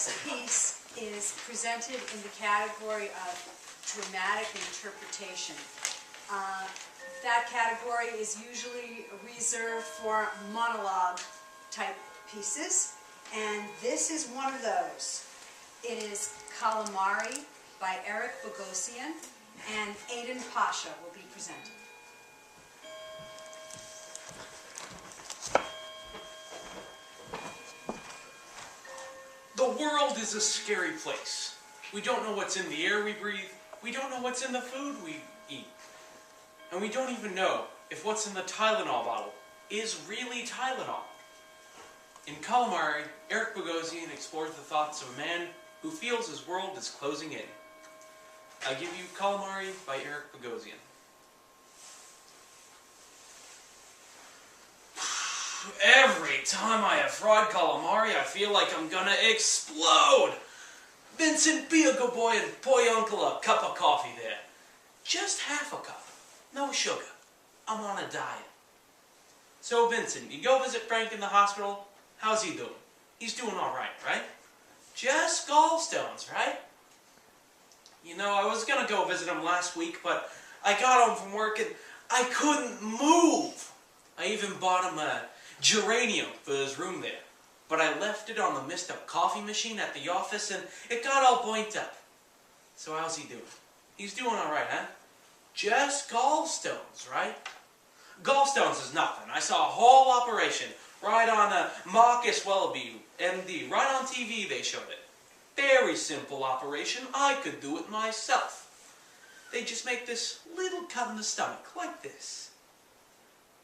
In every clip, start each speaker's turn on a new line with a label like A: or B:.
A: next piece is presented in the category of dramatic interpretation. That category is usually reserved for monologue type pieces, and this is one of those. It is Calamari by Eric Bogosian, and Aiden Pasha will be presenting.
B: The world is a scary place. We don't know what's in the air we breathe. We don't know what's in the food we eat. And we don't even know if what's in the Tylenol bottle is really Tylenol. In Calamari, Eric Bogosian explores the thoughts of a man who feels his world is closing in. I give you Calamari by Eric Bogosian. Every time I have fried calamari, I feel like I'm gonna explode. Vincent, be a good boy and pour your uncle a cup of coffee there. Just half a cup. No sugar. I'm on a diet. So, Vincent, you go visit Frank in the hospital. How's he doing? He's doing all right? Just gallstones, right? You know, I was gonna go visit him last week, but I got home from work and I couldn't move. I even bought him a geranium for his room there, but I left it on the messed up coffee machine at the office and it got all pointed up. So how's he doing? He's doing all right, huh? Just gallstones, right? Gallstones is nothing. I saw a whole operation right on Marcus Wellaby, MD. Right on TV they showed it. Very simple operation. I could do it myself. They just make this little cut in the stomach, like this.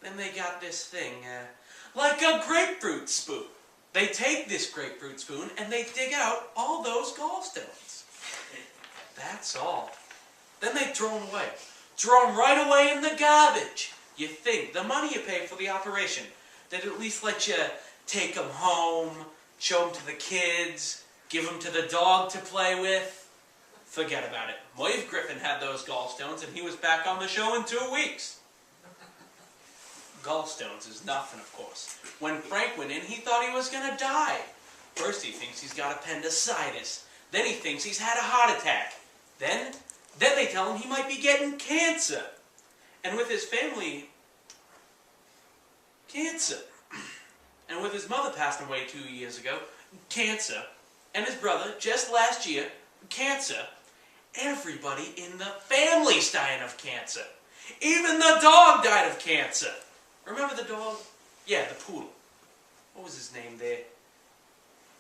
B: Then they got this thing, like a grapefruit spoon. They take this grapefruit spoon and they dig out all those gallstones. That's all. Then they throw them away. Throw them right away in the garbage. You think the money you pay for the operation, they'd at least let you take them home, show them to the kids, give them to the dog to play with. Forget about it. Moive Griffin had those gallstones and he was back on the show in 2 weeks. Gallstones is nothing, of course. When Frank went in, he thought he was going to die. First he thinks he's got appendicitis. Then he thinks he's had a heart attack. Then they tell him he might be getting cancer. And with his family, cancer. And with his mother passing away 2 years ago, cancer. And his brother, just last year, cancer. Everybody in the family's dying of cancer. Even the dog died of cancer. Remember the dog? Yeah, the poodle. What was his name there?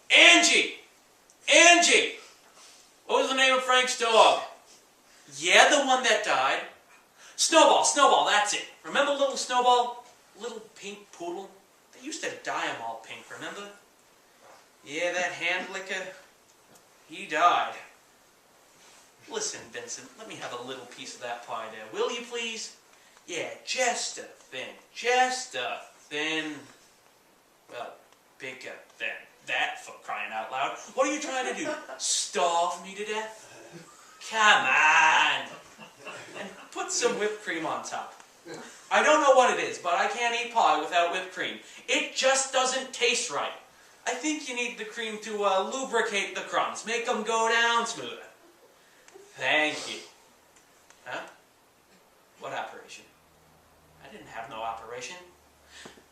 B: Angie! Angie! What was the name of Frank's dog? Yeah, the one that died. Snowball, Snowball, that's it. Remember little Snowball? Little pink poodle? They used to dye him all pink, remember? Yeah, that hand licker, he died. Listen, Vincent, let me have a little piece of that pie there, will you please? Yeah, just a thin, well, bigger than that, for crying out loud. What are you trying to do? Starve me to death? Come on! And put some whipped cream on top. I don't know what it is, but I can't eat pie without whipped cream. It just doesn't taste right. I think you need the cream to lubricate the crumbs, make them go down smoother. Thank you. Huh? What operation? I didn't have no operation.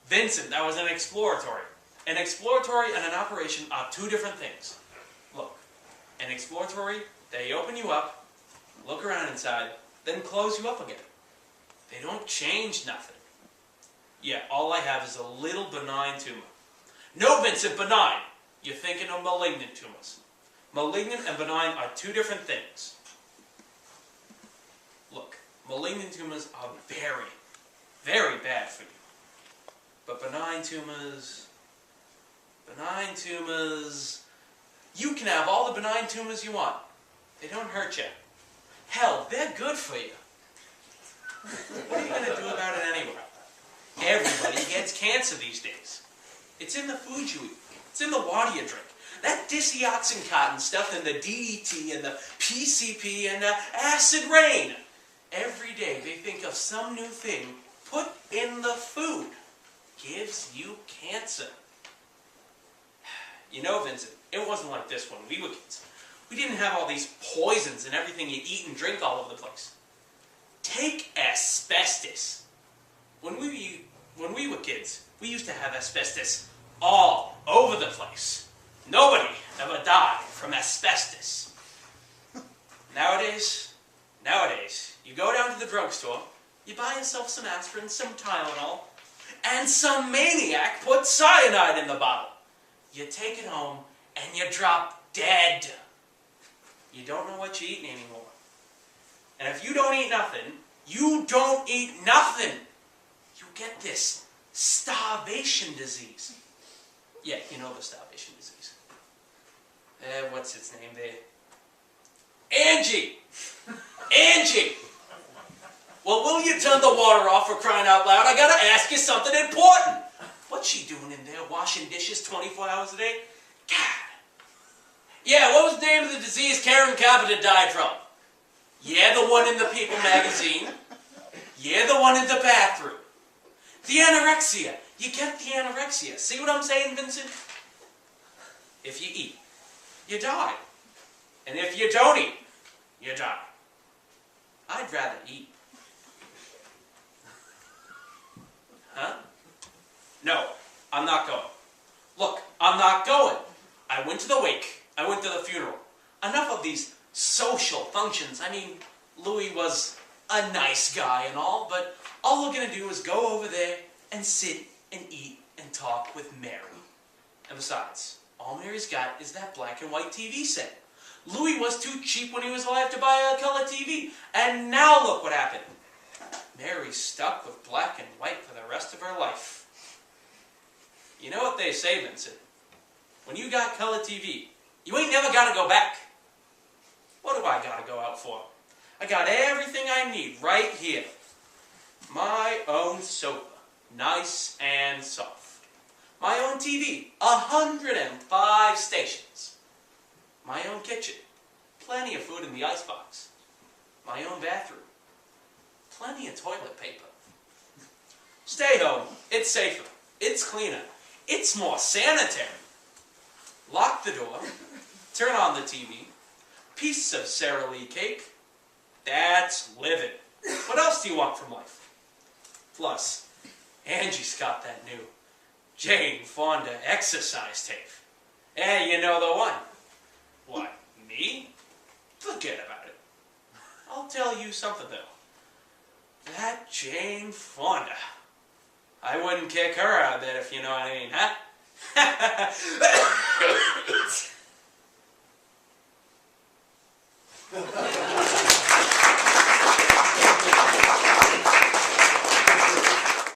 B: Vincent, that was an exploratory. An exploratory and an operation are two different things. Look, an exploratory, they open you up, look around inside, then close you up again. They don't change nothing. Yeah, all I have is a little benign tumor. No, Vincent, benign. You're thinking of malignant tumors. Malignant and benign are two different things. Look, malignant tumors are very, very bad for you. But benign tumors, you can have all the benign tumors you want. They don't hurt you. Hell, they're good for you. What are you going to do about it anyway? Everybody gets cancer these days. It's in the food you eat. It's in the water you drink. That diseoxycontin stuff and the DDT and the PCP and the acid rain. Every day they think of some new thing put in the food. Gives you cancer. You know, Vincent, it wasn't like this when we were kids. We didn't have all these poisons and everything you eat and drink all over the place. Take asbestos. When we were kids, we used to have asbestos all over the place. Nobody ever died from asbestos. Nowadays, you go down to the drugstore, you buy yourself some aspirin, some Tylenol, and some maniac puts cyanide in the bottle. You take it home, and you drop dead. You don't know what you're eating anymore. And if you don't eat nothing, you don't eat nothing. You get this starvation disease. Yeah, you know the starvation disease. What's its name there? Angie! Angie! Well, will you turn the water off, for crying out loud? I gotta ask you something important. What's she doing in there, washing dishes 24 hours a day? God. Yeah, what was the name of the disease Karen Carpenter died from? Yeah, the one in the People magazine. Yeah, the one in the bathroom. The anorexia. You get the anorexia. See what I'm saying, Vincent? If you eat, you die. And if you don't eat, you die. I'd rather eat. Huh? No, I'm not going. Look, I'm not going. I went to the wake. I went to the funeral. Enough of these social functions. I mean, Louis was a nice guy and all, but all we're going to do is go over there and sit and eat and talk with Mary. And besides, all Mary's got is that black and white TV set. Louis was too cheap when he was alive to buy a color TV. And now look what happened. Mary's stuck with black and white for the rest of her life. You know what they say, Vincent? When you got color TV, you ain't never got to go back. What do I got to go out for? I got everything I need right here. My own sofa, nice and soft. My own TV, 105 stations. My own kitchen, plenty of food in the icebox. My own bathroom, plenty of toilet paper. Stay home, it's safer, it's cleaner, it's more sanitary. Lock the door, turn on the TV, piece of Sara Lee cake. That's living. What else do you want from life? Plus, Angie's got that new Jane Fonda exercise tape. Hey, you know the one. What, me? Forget about it. I'll tell you something, though. That Jane Fonda. I wouldn't kick her out of bed if you know what I mean, huh?